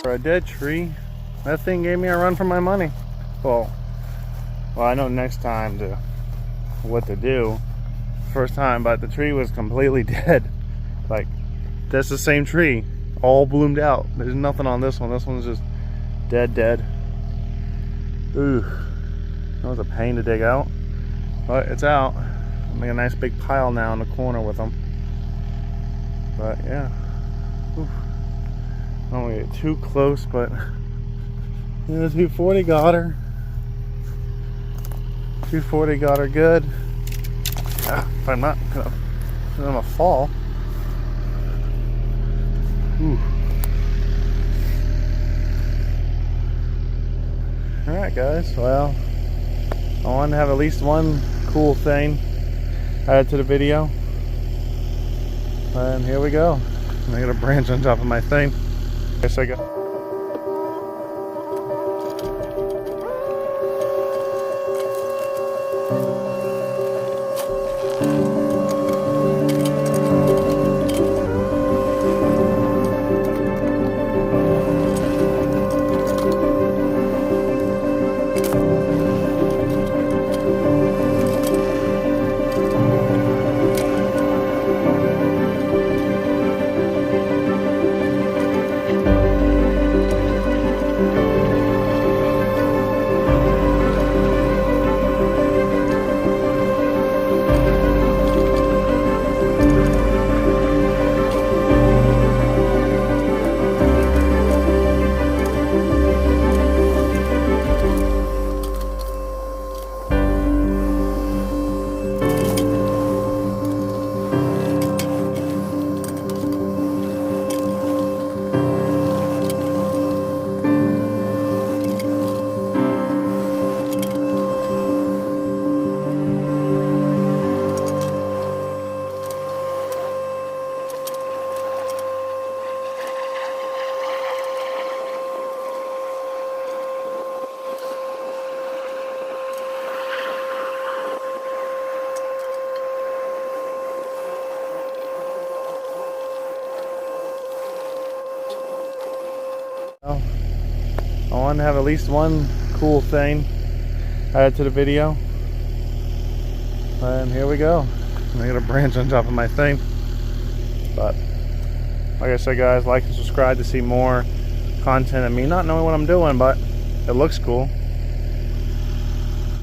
For a dead tree, that thing gave me a run for my money. Well, I know next time what to do. First time, but the tree was completely dead. Like, that's the same tree, all bloomed out. There's nothing on this one. This one's just dead. Ooh, that was a pain to dig out, but it's out. I'll make a nice big pile now in the corner with them. But yeah, oof. I don't want to get too close, but yeah, the 240 got her. 240 got her good. If I'm not gonna fall. Ooh. Alright guys, well, I wanted to have at least one cool thing added to the video. And here we go. I got a branch on top of my thing. Guess I got. I wanted to have at least one cool thing added to the video. And here we go. I got a branch on top of my thing. But like I said guys, like and subscribe to see more content of me not knowing what I'm doing, but it looks cool.